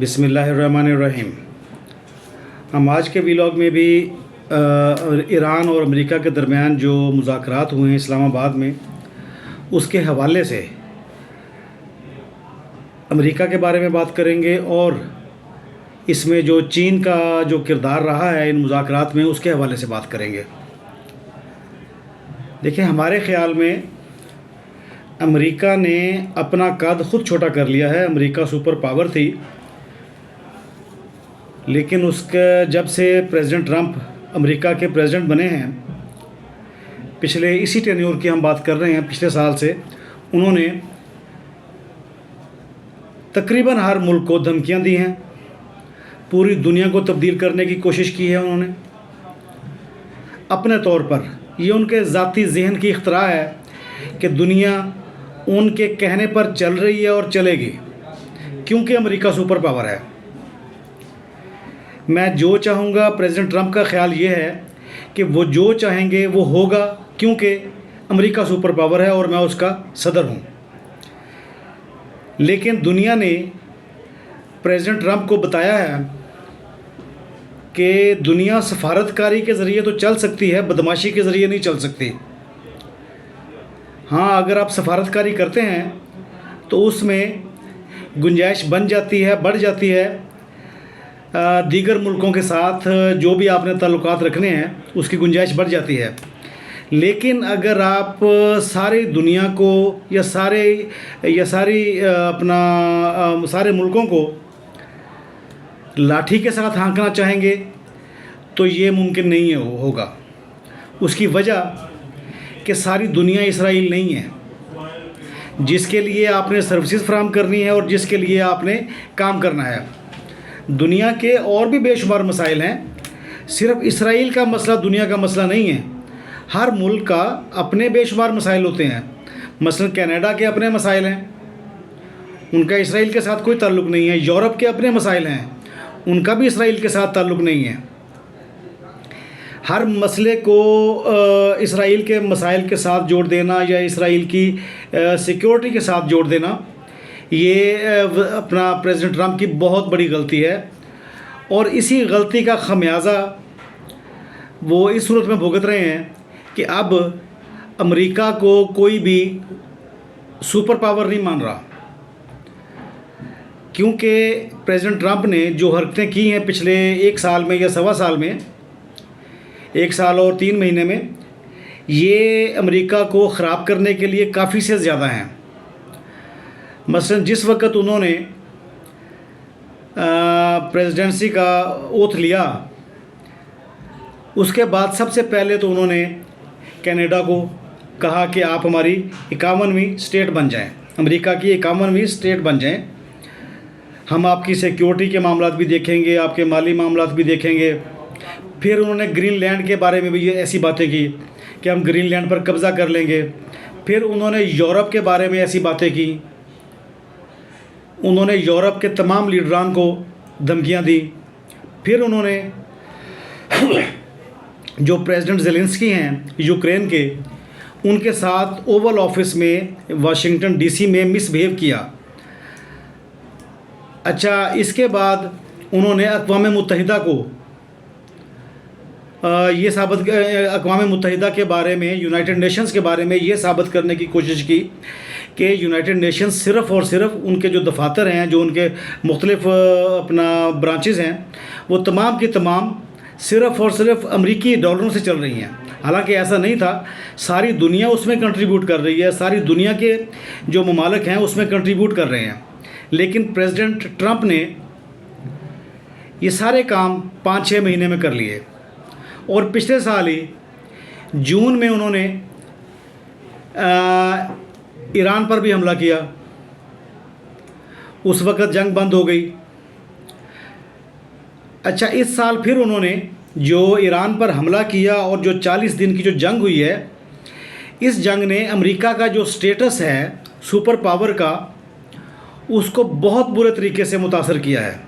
बिस्मिल्लाहिर्रहमानिर्रहीम। हम आज के व्लॉग में भी ईरान और अमेरिका के दरमियान जो मुज़ाकरात हुए हैं इस्लामाबाद में, उसके हवाले से अमेरिका के बारे में बात करेंगे और इसमें जो चीन का जो किरदार रहा है इन मुज़ाकरात में, उसके हवाले से बात करेंगे। देखिए, हमारे ख़्याल में अमेरिका ने अपना कद ख़ुद छोटा कर लिया है। अमेरिका सुपर पावर थी, लेकिन उसका जब से प्रेसिडेंट ट्रंप अमेरिका के प्रेसिडेंट बने हैं, पिछले इसी टेन्योर की हम बात कर रहे हैं, पिछले साल से उन्होंने तकरीबन हर मुल्क को धमकियां दी हैं, पूरी दुनिया को तब्दील करने की कोशिश की है उन्होंने अपने तौर पर। ये उनके ज़ाती जहन की इख्तरा है कि दुनिया उनके कहने पर चल रही है और चलेगी, क्योंकि अमेरिका सुपर पावर है। मैं जो चाहूँगा, प्रेसिडेंट ट्रंप का ख्याल ये है कि वो जो चाहेंगे वो होगा, क्योंकि अमेरिका सुपर पावर है और मैं उसका सदर हूँ। लेकिन दुनिया ने प्रेसिडेंट ट्रंप को बताया है कि दुनिया सफारतकारी के ज़रिए तो चल सकती है, बदमाशी के ज़रिए नहीं चल सकती। हाँ, अगर आप सफारतकारी करते हैं तो उसमें गुंजाइश बन जाती है, बढ़ जाती है। दीगर मुल्कों के साथ जो भी आपने ताल्लुकात रखने हैं, उसकी गुंजाइश बढ़ जाती है। लेकिन अगर आप सारी दुनिया को या सारे मुल्कों को लाठी के साथ हाँकना चाहेंगे तो ये मुमकिन नहीं है होगा। उसकी वजह कि सारी दुनिया इसराइल नहीं है, जिसके लिए आपने सर्विसेज फराहम करनी है और जिसके लिए आपने काम करना है। दुनिया के और भी बेशुमार मसाइल हैं, सिर्फ इसराइल का मसला दुनिया का मसला नहीं है। हर मुल्क का अपने बेशुमार मसाइल होते हैं। मसलन कनाडा के अपने मसाइल हैं, उनका इसराइल के साथ कोई ताल्लुक़ नहीं है। यूरोप के अपने मसाइल हैं, उनका भी इसराइल के साथ ताल्लुक़ नहीं है। हर मसले को इसराइल के मसाइल के साथ जोड़ देना या इसराइल की सिक्योरिटी के साथ जोड़ देना, ये अपना प्रेसिडेंट ट्रंप की बहुत बड़ी गलती है। और इसी गलती का खमियाजा वो इस सूरत में भुगत रहे हैं कि अब अमेरिका को कोई भी सुपर पावर नहीं मान रहा, क्योंकि प्रेसिडेंट ट्रंप ने जो हरकतें की हैं पिछले 1 साल में या सवा साल में, 1 साल और 3 महीने में, ये अमेरिका को ख़राब करने के लिए काफ़ी से ज़्यादा हैं। मसलन जिस वक्त उन्होंने प्रेसिडेंसी का ओथ लिया, उसके बाद सबसे पहले तो उन्होंने कनाडा को कहा कि आप हमारी 51वीं स्टेट बन जाएं, अमेरिका की 51वीं स्टेट बन जाएं। हम आपकी सिक्योरिटी के मामलात भी देखेंगे, आपके माली मामलात भी देखेंगे। फिर उन्होंने ग्रीनलैंड के बारे में भी ये ऐसी बातें की कि हम ग्रीनलैंड पर कब्ज़ा कर लेंगे। फिर उन्होंने यूरोप के बारे में ऐसी बातें की। उन्होंने यूरोप के तमाम लीडरान को धमकियां दी। फिर उन्होंने जो प्रेसिडेंट ज़ेलेंस्की हैं यूक्रेन के, उनके साथ ओवल ऑफिस में वाशिंगटन डीसी में मिसबिहेव किया। अच्छा, इसके बाद उन्होंने अक़वाम मुत्तहिदा को अक़वाम मुत्तहिदा के बारे में, यूनाइटेड नेशंस के बारे में ये साबित करने की कोशिश की कि यूनाइटेड नेशंस सिर्फ़ और सिर्फ उनके जो दफातर हैं, जो उनके मुख्तलिफ अपना ब्रांचेज़ हैं, वो तमाम की तमाम सिर्फ़ और सिर्फ अमरीकी डॉलरों से चल रही हैं। हालांकि ऐसा नहीं था, सारी दुनिया उसमें कंट्रीब्यूट कर रही है, सारी दुनिया के जो ममालिक हैं उसमें कंट्रीब्यूट कर रहे हैं। लेकिन प्रेसिडेंट ट्रंप ने ये सारे काम 5-6 महीने में कर लिए। और पिछले साल ही जून में उन्होंने ईरान पर भी हमला किया। उस वक़्त जंग बंद हो गई। अच्छा, इस साल फिर उन्होंने जो ईरान पर हमला किया और जो 40 दिन की जो जंग हुई है, इस जंग ने अमेरिका का जो स्टेटस है सुपर पावर का, उसको बहुत बुरे तरीके से मुतासर किया है।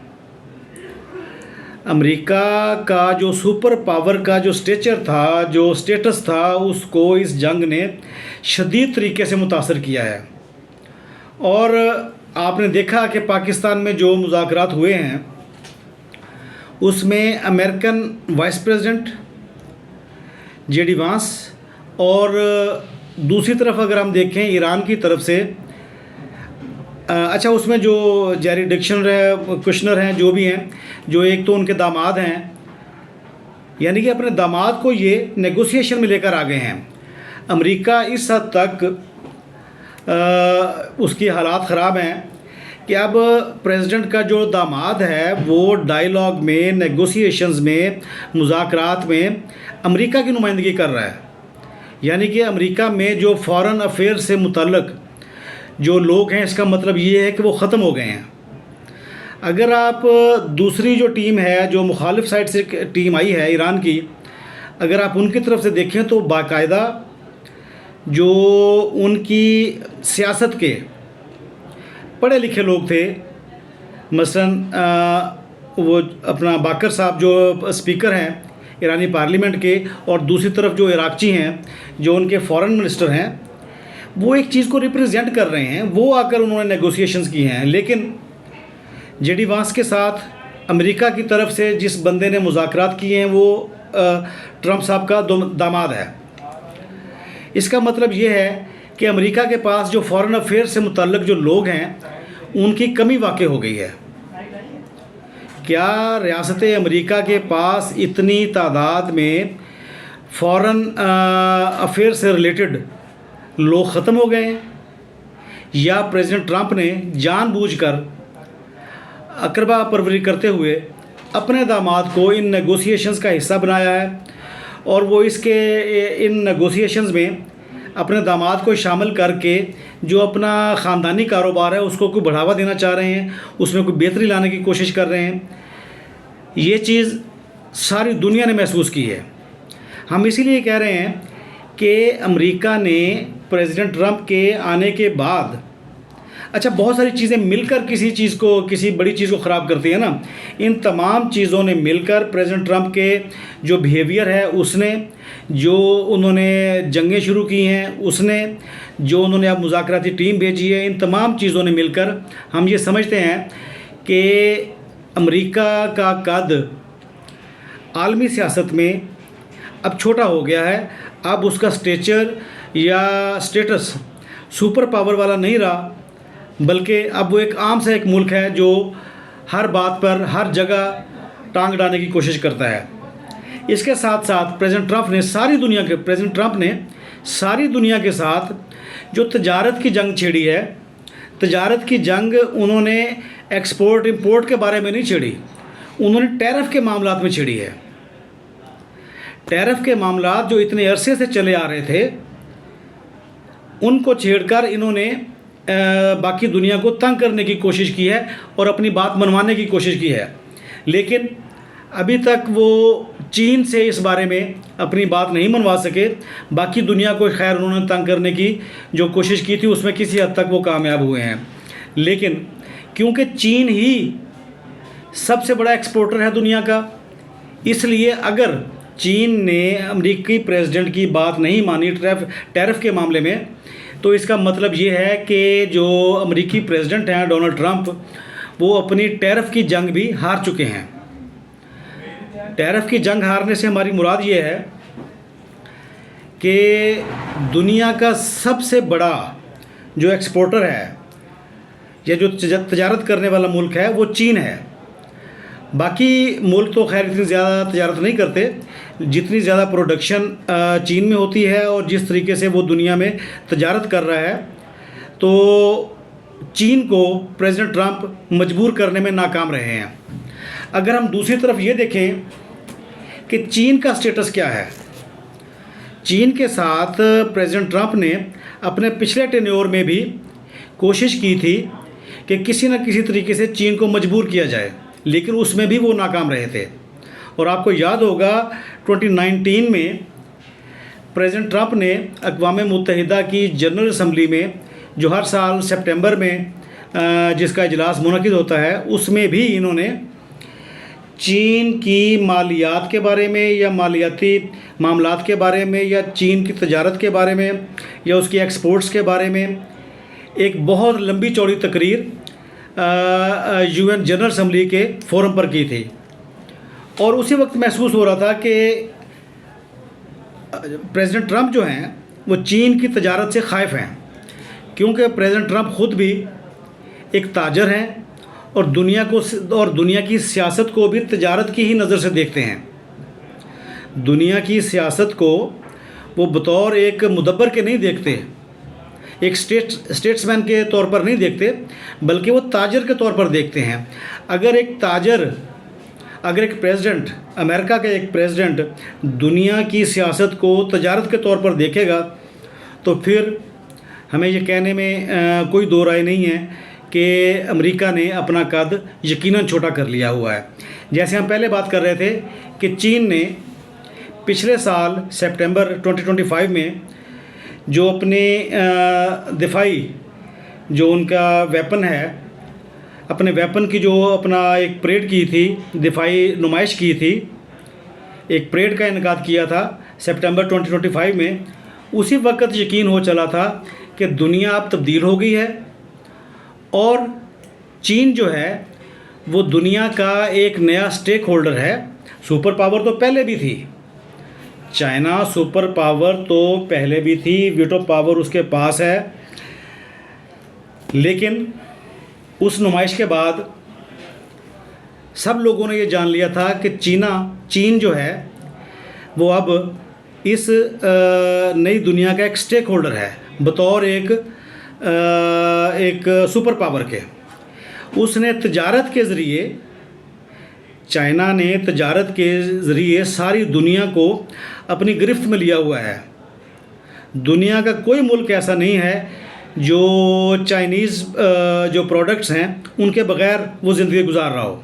अमेरिका का जो सुपर पावर का जो स्टेचर था, जो स्टेटस था, उसको इस जंग ने शदीद तरीके से मुतासर किया है। और आपने देखा कि पाकिस्तान में जो मुज़ाकरात हुए हैं उसमें अमेरिकन वाइस प्रेसिडेंट जेडी वांस और दूसरी तरफ अगर हम देखें ईरान की तरफ से अच्छा उसमें जो जेरी कुशनर हैं जो भी हैं, जो एक तो उनके दामाद हैं, यानी कि अपने दामाद को ये नेगोशिएशन में लेकर आ गए हैं। अमेरिका इस हद तक उसकी हालात ख़राब हैं कि अब प्रेसिडेंट का जो दामाद है वो डायलॉग में, नेगोशिएशंस में, मुज़ाकरात में अमेरिका की नुमाइंदगी कर रहा है। यानी कि अमेरिका में जो फॉरेन अफेयर से मुतल्लक जो लोग हैं, इसका मतलब ये है कि वो ख़त्म हो गए हैं। अगर आप दूसरी जो टीम है, जो मुखालिफ साइड से टीम आई है ईरान की, अगर आप उनकी तरफ से देखें तो बाकायदा जो उनकी सियासत के पढ़े लिखे लोग थे, मसलन वो अपना बाकर साहब जो स्पीकर हैं ईरानी पार्लियामेंट के, और दूसरी तरफ जो इराक़ची हैं जो उनके फॉरेन मिनिस्टर हैं, वो एक चीज़ को रिप्रेजेंट कर रहे हैं। वो आकर उन्होंने नेगोशिएशंस की हैं। लेकिन जेडी वांस के साथ अमेरिका की तरफ से जिस बंदे ने मुज़ाकरात किए हैं वो ट्रंप साहब का दामाद है। इसका मतलब ये है कि अमेरिका के पास जो फॉरेन अफेयर से मुतल्लक जो लोग हैं उनकी कमी वाक़ई हो गई है। क्या रियासत अमेरिका के पास इतनी तादाद में फॉरेन अफेयर से रिलेटेड लोग ख़त्म हो गए हैं, या प्रेसिडेंट ट्रंप ने जानबूझकर अकरबा परवरी करते हुए अपने दामाद को इन नेगोशिएशंस का हिस्सा बनाया है और वो इन नेगोशिएशंस में अपने दामाद को शामिल करके जो अपना ख़ानदानी कारोबार है उसको कोई बढ़ावा देना चाह रहे हैं, उसमें कोई बेहतरी लाने की कोशिश कर रहे हैं। ये चीज़ सारी दुनिया ने महसूस की है। हम इसीलिए कह रहे हैं कि अमेरिका ने प्रेसिडेंट ट्रंप के आने के बाद, अच्छा बहुत सारी चीज़ें मिलकर किसी बड़ी चीज़ को ख़राब करती है ना, इन तमाम चीज़ों ने मिलकर प्रेसिडेंट ट्रंप के जो बिहेवियर है उसने, जो उन्होंने जंगें शुरू की हैं उसने, जो उन्होंने अब मुज़ाकराती टीम भेजी है, इन तमाम चीज़ों ने मिलकर हम ये समझते हैं कि अमेरिका का कद आलमी सियासत में अब छोटा हो गया है। अब उसका स्टेचर या स्टेटस सुपर पावर वाला नहीं रहा, बल्कि अब वो एक आम सा एक मुल्क है जो हर बात पर हर जगह टांग डालने की कोशिश करता है। इसके साथ साथ प्रेसिडेंट ट्रंप ने सारी दुनिया के साथ जो तजारत की जंग छेड़ी है, तजारत की जंग उन्होंने एक्सपोर्ट इंपोर्ट के बारे में नहीं छेड़ी, उन्होंने टैरिफ के मामलात में छेड़ी है। टैरिफ के मामलात जो इतने अरसे से चले आ रहे थे उनको छेड़कर इन्होंने बाकी दुनिया को तंग करने की कोशिश की है और अपनी बात मनवाने की कोशिश की है। लेकिन अभी तक वो चीन से इस बारे में अपनी बात नहीं मनवा सके। बाकी दुनिया को खैर उन्होंने तंग करने की जो कोशिश की थी उसमें किसी हद तक वो कामयाब हुए हैं। लेकिन क्योंकि चीन ही सबसे बड़ा एक्सपोर्टर है दुनिया का, इसलिए अगर चीन ने अमेरिकी प्रेसिडेंट की बात नहीं मानी टैरिफ के मामले में, तो इसका मतलब ये है कि जो अमेरिकी प्रेसिडेंट हैं डोनाल्ड ट्रंप, वो अपनी टैरिफ की जंग भी हार चुके हैं। टैरिफ की जंग हारने से हमारी मुराद ये है कि दुनिया का सबसे बड़ा जो एक्सपोर्टर है या जो तजारत करने वाला मुल्क है वो चीन है। बाकी मुल्क तो खैर इतनी ज़्यादा तजारत नहीं करते जितनी ज़्यादा प्रोडक्शन चीन में होती है, और जिस तरीके से वो दुनिया में तजारत कर रहा है, तो चीन को प्रेसिडेंट ट्रंप मजबूर करने में नाकाम रहे हैं। अगर हम दूसरी तरफ ये देखें कि चीन का स्टेटस क्या है, चीन के साथ प्रेसिडेंट ट्रंप ने अपने पिछले टेन्योर में भी कोशिश की थी कि किसी न किसी तरीके से चीन को मजबूर किया जाए, लेकिन उसमें भी वो नाकाम रहे थे। और आपको याद होगा 2019 में प्रेसिडेंट ट्रंप ने अक़वाम मुत्तहिदा की जनरल असम्बली में, जो हर साल सितंबर में जिसका इजलास मुनक़िद होता है, उसमें भी इन्होंने चीन की मालियात के बारे में या मालियाती मामलात के बारे में या चीन की तजारत के बारे में या उसकी एक्सपोर्ट्स के बारे में एक बहुत लंबी चौड़ी तकरीर UN जनरल असम्बली के फोरम पर की थी। और उसी वक्त महसूस हो रहा था कि प्रेसिडेंट ट्रंप जो हैं वो चीन की तजारत से ख़ाइफ हैं, क्योंकि प्रेसिडेंट ट्रंप ख़ुद भी एक ताजर हैं और दुनिया की सियासत को भी तजारत की ही नज़र से देखते हैं। दुनिया की सियासत को वो बतौर एक मुदब्बर के नहीं देखते, एक स्टेट्समैन के तौर पर नहीं देखते, बल्कि वो ताजर के तौर पर देखते हैं। अगर एक प्रेसिडेंट, अमेरिका का एक प्रेसिडेंट दुनिया की सियासत को तजारत के तौर पर देखेगा तो फिर हमें ये कहने में कोई दो राय नहीं है कि अमेरिका ने अपना कद यकीनन छोटा कर लिया हुआ है। जैसे हम पहले बात कर रहे थे कि चीन ने पिछले साल सितंबर 2025 में जो अपने दिफाई जो उनका वेपन है, अपने वेपन की जो अपना एक परेड की थी, दिफाई नुमाइश की थी, एक परेड का इनेकाद किया था सितंबर 2025 में। उसी वक्त यकीन हो चला था कि दुनिया अब तब्दील हो गई है और चीन जो है वो दुनिया का एक नया स्टेक होल्डर है। सुपर पावर तो पहले भी थी, चाइना सुपर पावर तो पहले भी थी, वीटो पावर उसके पास है, लेकिन उस नुमाइश के बाद सब लोगों ने ये जान लिया था कि चीन जो है वो अब इस नई दुनिया का एक स्टेक होल्डर है बतौर एक सुपर पावर के। उसने तजारत के ज़रिए, चाइना ने तजारत के ज़रिए सारी दुनिया को अपनी गिरफ्त में लिया हुआ है। दुनिया का कोई मुल्क ऐसा नहीं है जो चाइनीज़ जो प्रोडक्ट्स हैं उनके बग़ैर वो ज़िंदगी गुजार रहा हो।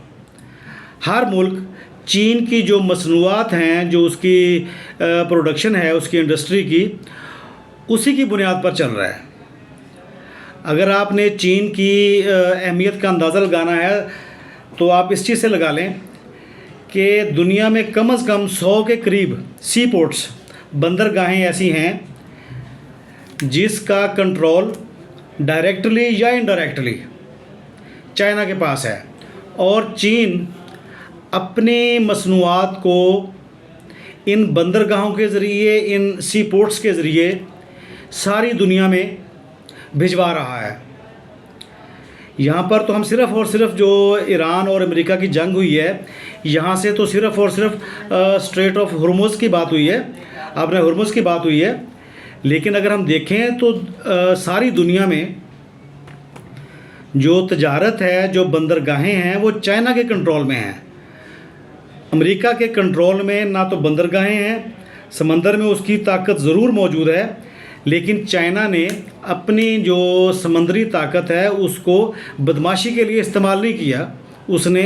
हर मुल्क चीन की जो मसनूआत हैं, जो उसकी प्रोडक्शन है, उसकी इंडस्ट्री की, उसी की बुनियाद पर चल रहा है। अगर आपने चीन की अहमियत का अंदाज़ा लगाना है तो आप इस चीज़ से लगा लें कि दुनिया में कम से कम 100 के करीब सी पोर्ट्स, बंदरगाहें ऐसी हैं जिसका कंट्रोल डायरेक्टली या इनडायरेक्टली चाइना के पास है। और चीन अपनी मसनूआत को इन बंदरगाहों के ज़रिए, इन सी पोर्ट्स के ज़रिए सारी दुनिया में भिजवा रहा है। यहाँ पर तो हम सिर्फ़ और सिर्फ जो ईरान और अमेरिका की जंग हुई है, यहाँ से तो सिर्फ़ और सिर्फ स्ट्रेट ऑफ हुर्मुज़ की बात हुई है, आपने हुर्मुज़ की बात हुई है। लेकिन अगर हम देखें तो सारी दुनिया में जो तजारत है, जो बंदरगाहें हैं, वो चाइना के कंट्रोल में हैं। अमेरिका के कंट्रोल में ना तो बंदरगाहें हैं, समंदर में उसकी ताकत ज़रूर मौजूद है, लेकिन चाइना ने अपनी जो समंदरी ताकत है उसको बदमाशी के लिए इस्तेमाल नहीं किया। उसने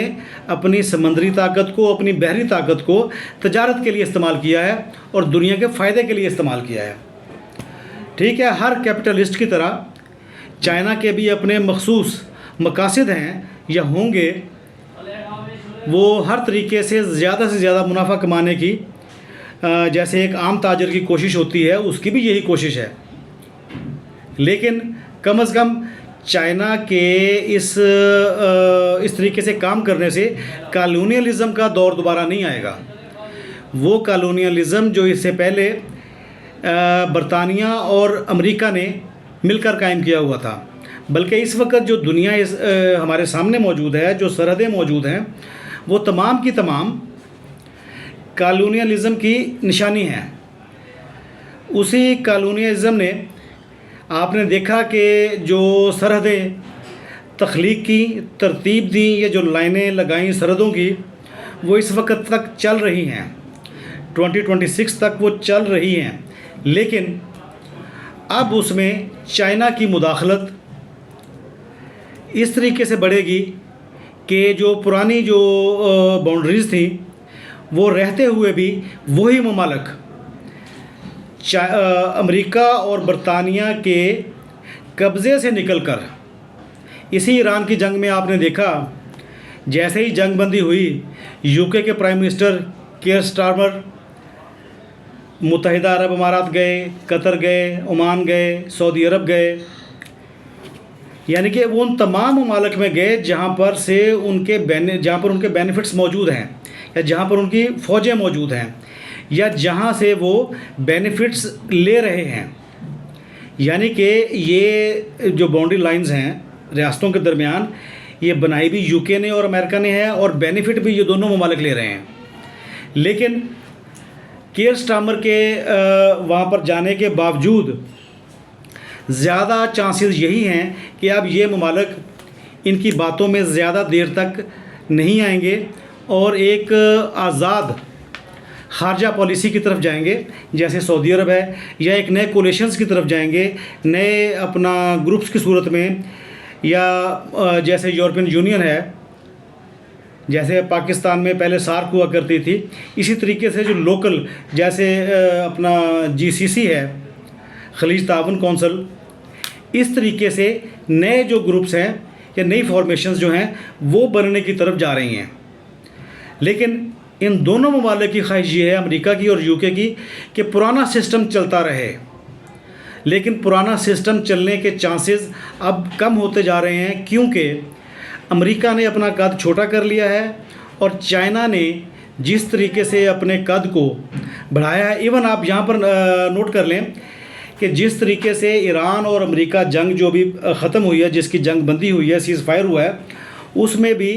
अपनी समंदरी ताकत को, अपनी बहरी ताकत को तजारत के लिए इस्तेमाल किया है और दुनिया के फ़ायदे के लिए इस्तेमाल किया है। ठीक है, हर कैपिटलिस्ट की तरह चाइना के भी अपने मखसूस मकासद हैं या होंगे। वो हर तरीके से ज़्यादा मुनाफा कमाने की, जैसे एक आम ताजर की कोशिश होती है, उसकी भी यही कोशिश है। लेकिन कम से कम चाइना के इस तरीके से काम करने से कॉलोनियलिज़म का दौर दोबारा नहीं आएगा। वो कॉलोनियलिज़म जो इससे पहले बरतानिया और अमेरिका ने मिलकर कायम किया हुआ था, बल्कि इस वक्त जो दुनिया हमारे सामने मौजूद है, जो सरहदें मौजूद हैं, वो तमाम की तमाम कॉलोनियलिज़म की निशानी है। उसी कॉलोनियलिज़म ने, आपने देखा कि जो सरहदें तख्लीक की, तरतीब दी, या जो लाइनें लगाई सरहदों की, वो इस वक्त तक चल रही हैं, 2026 तक वो चल रही हैं। लेकिन अब उसमें चाइना की मुदाखलत इस तरीके से बढ़ेगी कि जो पुरानी जो बाउंड्रीज़ थी वो रहते हुए भी वही ममालिक अमेरिका और बरतानिया के कब्ज़े से निकलकर, इसी ईरान की जंग में आपने देखा, जैसे ही जंग बंदी हुई, यूके के प्राइम मिनिस्टर कीयर स्टारमर मुत्तहिदा अरब अमारात गए, कतर गए, ओमान गए, सऊदी अरब गए, यानी कि वो उन तमाम ममालिक में गए जहाँ पर उनके बेनिफिट्स मौजूद हैं, या जहाँ पर उनकी फ़ौजें मौजूद हैं, या जहाँ से वो बेनिफिट्स ले रहे हैं। यानी कि ये जो बाउंड्री लाइंस हैं रियासतों के दरमियान, ये बनाई भी यूके ने और अमेरिका ने है, और बेनिफिट भी ये दोनों ममालिक ले रहे हैं। लेकिन कीयर स्टार्मर के वहाँ पर जाने के बावजूद ज़्यादा चांसेस यही हैं कि अब ये ममालिक इनकी बातों में ज़्यादा देर तक नहीं आएंगे और एक आज़ाद खारजा पॉलिसी की तरफ जाएंगे, जैसे सऊदी अरब है, या एक नए कोलिशंस की तरफ जाएंगे, नए अपना ग्रुप्स की सूरत में, या जैसे यूरोपियन यूनियन है, जैसे पाकिस्तान में पहले सार्क हुआ करती थी, इसी तरीके से जो लोकल जैसे अपना जीसीसी है, खलीज ताउन कौंसिल, इस तरीके से नए जो ग्रुप्स हैं या नई फॉर्मेशंस जो हैं वो बनने की तरफ जा रही हैं। लेकिन इन दोनों ममालिक की ख्वाहिश ये है, अमेरिका की और यूके की, कि पुराना सिस्टम चलता रहे। लेकिन पुराना सिस्टम चलने के चांसेस अब कम होते जा रहे हैं, क्योंकि अमेरिका ने अपना कद छोटा कर लिया है और चाइना ने जिस तरीके से अपने कद को बढ़ाया है। इवन आप यहाँ पर नोट कर लें कि जिस तरीके से ईरान और अमेरिका जंग जो भी ख़त्म हुई है, जिसकी जंग बंदी हुई है, सीज़ फायर हुआ है, उसमें भी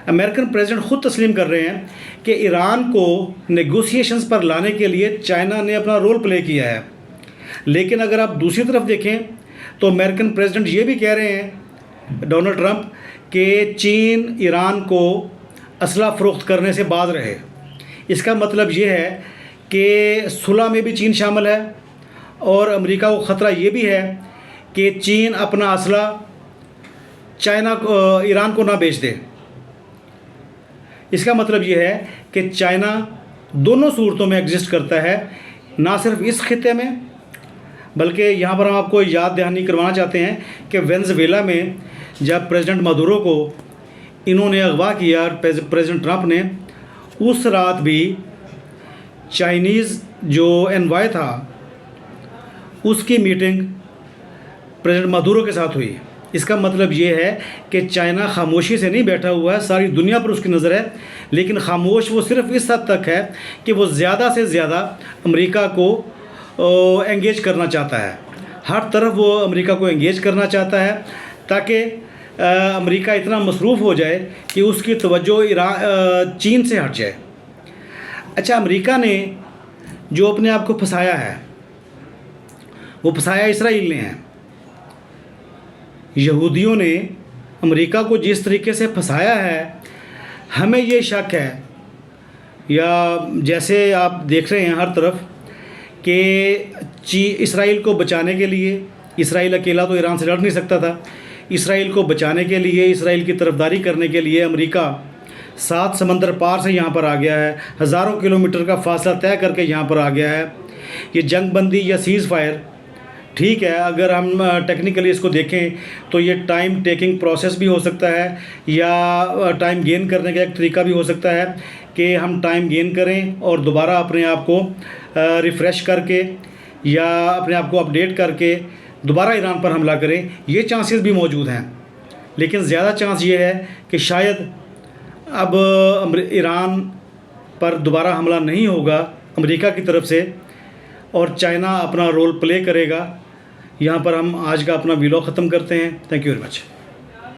अमेरिकन प्रेसिडेंट ख़ुद तस्लीम कर रहे हैं कि ईरान को नेगोशिएशंस पर लाने के लिए चाइना ने अपना रोल प्ले किया है। लेकिन अगर आप दूसरी तरफ देखें तो अमेरिकन प्रेसिडेंट ये भी कह रहे हैं, डोनाल्ड ट्रंप, कि चीन ईरान को असला फ़रोख्त करने से बाज रहे। इसका मतलब ये है कि सुलह में भी चीन शामिल है, और अमेरिका को ख़तरा ये भी है कि चीन अपना असला चाइना को, ईरान को ना बेच दे। इसका मतलब ये है कि चाइना दोनों सूरतों में एग्जिस्ट करता है, ना सिर्फ इस खिते में, बल्कि यहाँ पर हम आपको याद दहानी करवाना चाहते हैं कि वेनेजुएला में जब प्रेसिडेंट मदुरो को इन्होंने अगवा किया प्रेसिडेंट ट्रंप ने, उस रात भी चाइनीज़ जो एनवॉय था उसकी मीटिंग प्रेसिडेंट मदुरो के साथ हुई। इसका मतलब ये है कि चाइना खामोशी से नहीं बैठा हुआ है, सारी दुनिया पर उसकी नज़र है, लेकिन खामोश वो सिर्फ इस हद तक है कि वो ज़्यादा से ज़्यादा अमेरिका को एंगेज करना चाहता है। हर तरफ वो अमेरिका को एंगेज करना चाहता है, ताकि अमेरिका इतना मसरूफ़ हो जाए कि उसकी तवज्जो चीन से हट जाए। अच्छा, अमेरिका ने जो अपने आप को फंसाया है, वो फंसाया इसराइल ने है। यहूदियों ने अमेरिका को जिस तरीके से फंसाया है, हमें ये शक है, या जैसे आप देख रहे हैं हर तरफ, कि इसराइल को बचाने के लिए, इसराइल अकेला तो ईरान से लड़ नहीं सकता था, इसराइल को बचाने के लिए, इसराइल की तरफदारी करने के लिए अमेरिका 7 समंदर पार से यहाँ पर आ गया है, हज़ारों किलोमीटर का फासला तय करके यहाँ पर आ गया है। ये जंग बंदी या सीज़ फायर, ठीक है, अगर हम टेक्निकली इसको देखें तो ये टाइम टेकिंग प्रोसेस भी हो सकता है, या टाइम गेन करने का एक तरीका भी हो सकता है कि हम टाइम गेन करें और दोबारा अपने आप को रिफ़्रेश करके या अपने आप को अपडेट करके दोबारा ईरान पर हमला करें। ये चांसेस भी मौजूद हैं, लेकिन ज़्यादा चांस ये है कि शायद अब ईरान पर दोबारा हमला नहीं होगा अमेरिका की तरफ से, और चाइना अपना रोल प्ले करेगा। यहाँ पर हम आज का अपना वीडियो ख़त्म करते हैं। Thank you very much.